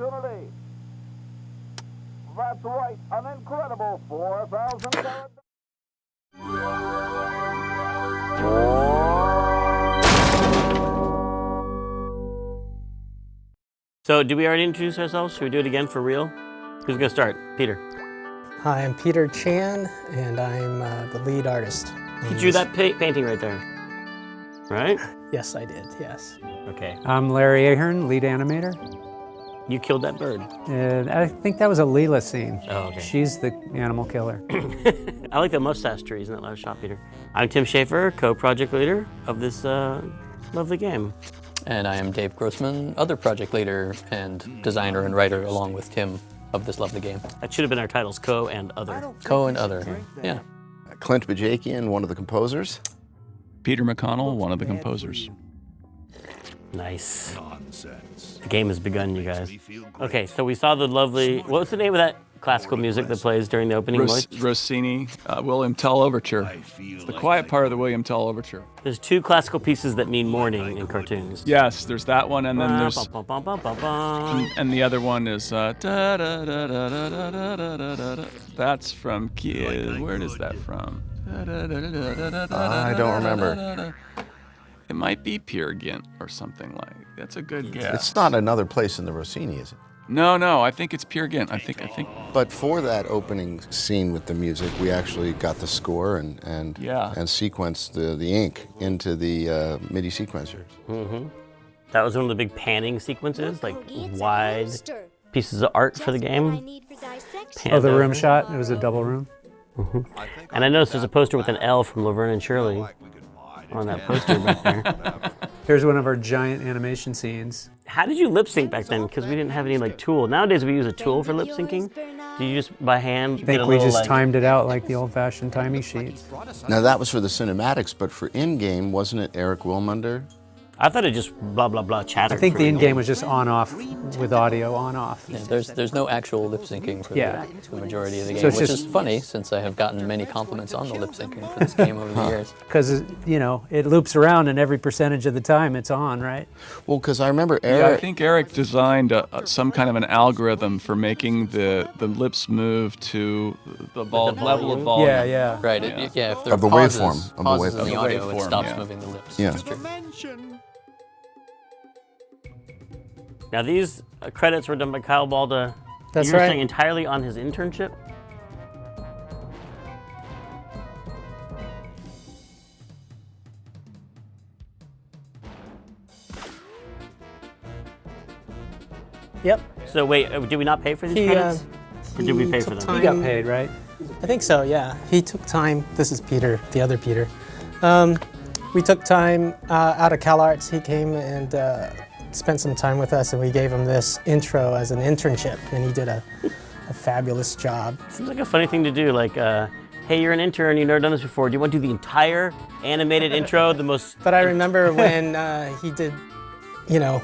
opportunity. That's right, an incredible 4,000 carat. So, did we already introduce ourselves? Should we do it again for real? Who's gonna start? Peter. Hi, I'm Peter Chan, and I'm the lead artist. He drew that painting right there, right? Yes, I did, yes. Okay. I'm Larry Ahern, lead animator. You killed that bird. I think that was a Leela scene. Oh, okay. She's the animal killer. I like the mustache trees in that last shot, Peter. I'm Tim Schaefer, co-project leader of this lovely game. And I am Dave Grossman, other project leader and designer and writer along with Tim of this lovely game. That should have been our titles, co and other. Co and other, yeah. Clint Bajakian, one of the composers. Peter McConnell, one of the composers. Nice. The game has begun, you guys. Okay, so we saw the lovely, what's the name of that classical music that plays during the opening voice? Rossini, William Tell Overture. It's the quiet part of the William Tell Overture. There's two classical pieces that mean morning in cartoons. Yes, there's that one, and then there's... Bum, bum, bum, bum, bum. And the other one is... That's from... Where is that from? I don't remember. It might be Peer Gynt or something like. That's a good guess. It's not another place in the Rossini, is it? No, I think it's Peer Gynt. I think. But for that opening scene with the music, we actually got the score and sequenced the ink into the MIDI sequencer. Mm-hmm. That was one of the big panning sequences, like wide pieces of art for the game. Oh, the room shot? It was a double room? Mm-hmm. And I noticed there's a poster with an L from Laverne and Shirley on that poster back there. Here's one of our giant animation scenes. How did you lip sync back then? Because we didn't have any like tool. Nowadays we use a tool for lip syncing. Do you just by hand? I think we just timed it out like the old-fashioned timing sheets. Now that was for the cinematics, but for in-game, wasn't it Eric Wilmunder? I thought it just blah blah blah chattered. I think the in-game was just on-off with audio on-off. Yeah, there's no actual lip syncing for the majority of the game, So which is funny since I have gotten many compliments on the lip syncing for this game over the years. Because, you know, it loops around and every percentage of the time it's on, right? Well, because I remember Eric... Yeah, I think Eric designed some kind of an algorithm for making the lips move to the level of volume. Yeah. Right, if there are of the pauses waveform. in the audio, it waveform, stops moving the lips. Yeah. That's true. Now these credits were done by Kyle Balda. That's you were right. saying entirely on his internship? Yep. So wait, did we not pay for these credits? Or did we pay for them? You got paid, right? I think so, yeah. He took time. This is Peter, the other Peter. We took time out of CalArts. He came and spent some time with us, and we gave him this intro as an internship, and he did a fabulous job. Seems like a funny thing to do, like, hey, you're an intern, you've never done this before. Do you want to do the entire animated intro, the most... But I remember when he did,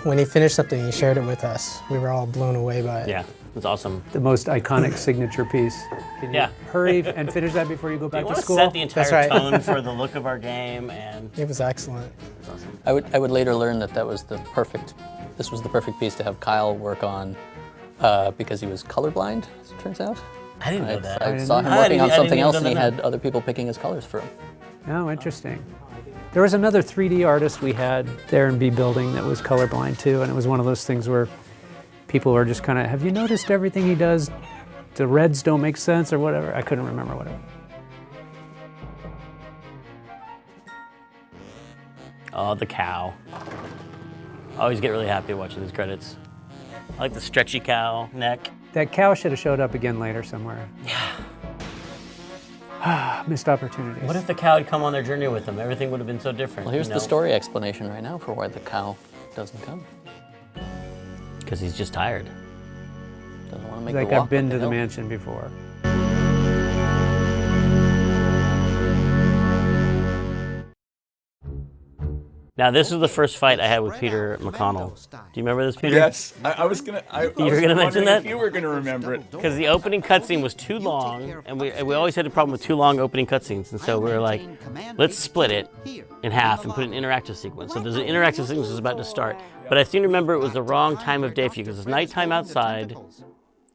when he finished something, he shared it with us. We were all blown away by it. Yeah, it's awesome. The most iconic signature piece. Can you hurry and finish that before you go back to school? Set the entire That's right. tone for the look of our game, and It was excellent. awesome. I would later learn that was the perfect piece to have Kyle work on because he was colorblind, as it turns out. I didn't know that. I saw him working on something else, and he had other people picking his colors for him. Oh, interesting. There was another 3D artist we had there in B Building that was colorblind too, and it was one of those things where people were just kind of, have you noticed everything he does? The reds don't make sense or whatever. I couldn't remember what it was. Oh, the cow. I always get really happy watching these credits. I like the stretchy cow neck. That cow should have showed up again later somewhere. Yeah. Missed opportunities. What if the cow had come on their journey with them? Everything would have been so different. Well, here's the story explanation right now for why the cow doesn't come. Because he's just tired. Doesn't want to make Like the walk I've been up to the hill. mansion before. Now, this is the first fight I had with Peter McConnell. Do you remember this, Peter? Yes, I was gonna. You were gonna mention that? If you were gonna remember it. Because the opening cutscene was too long, and we always had a problem with too long opening cutscenes, and so we were like, let's split it in half and put an interactive sequence. So there's an interactive sequence that's about to start, but I seem to remember it was the wrong time of day for you because it's nighttime outside.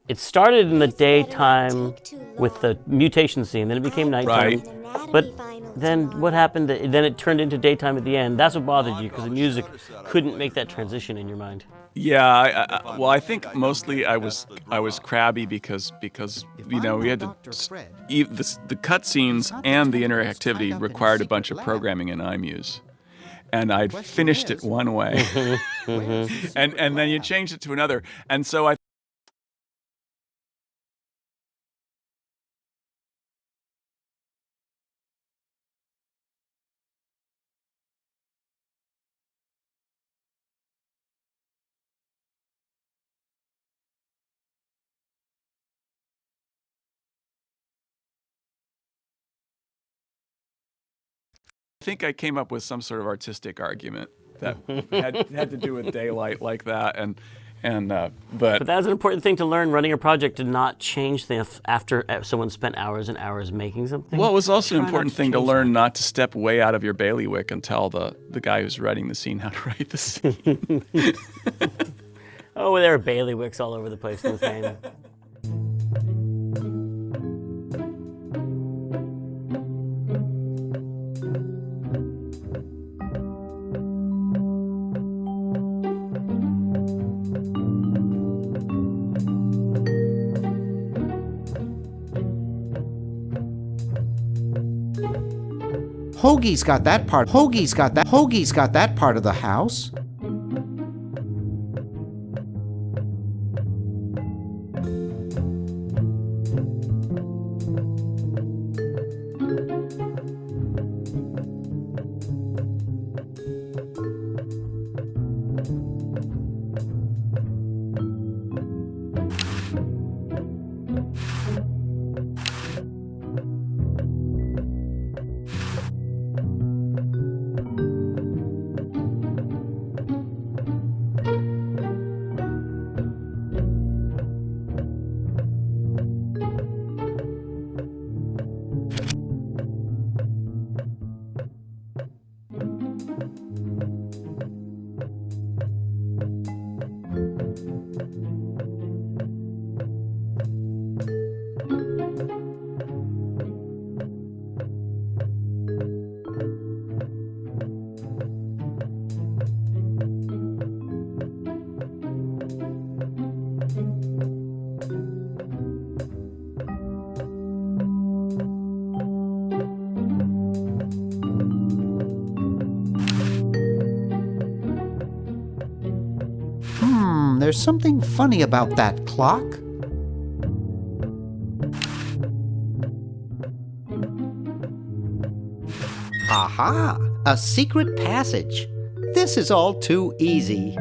It started in the daytime with the mutation scene, then it became nighttime. Right. But then what happened? Then it turned into daytime at the end. That's what bothered you because the music couldn't make that transition in your mind. Yeah, well, I think mostly I was crabby because you know we had to the cutscenes and the interactivity required a bunch of programming in iMuse, and I'd finished it one way, and then you changed it to another, and so I. I think I came up with some sort of artistic argument that had to do with daylight like that, but that was an important thing to learn running a project, to not change things after someone spent hours and hours making something. Well, it was also an important thing to learn not to step way out of your bailiwick and tell the guy who's writing the scene how to write the scene. Oh, there are bailiwicks all over the place in this game. Hoagie's got that part. Hoagie's got that part of the house. There's something funny about that clock. Aha! A secret passage. This is all too easy.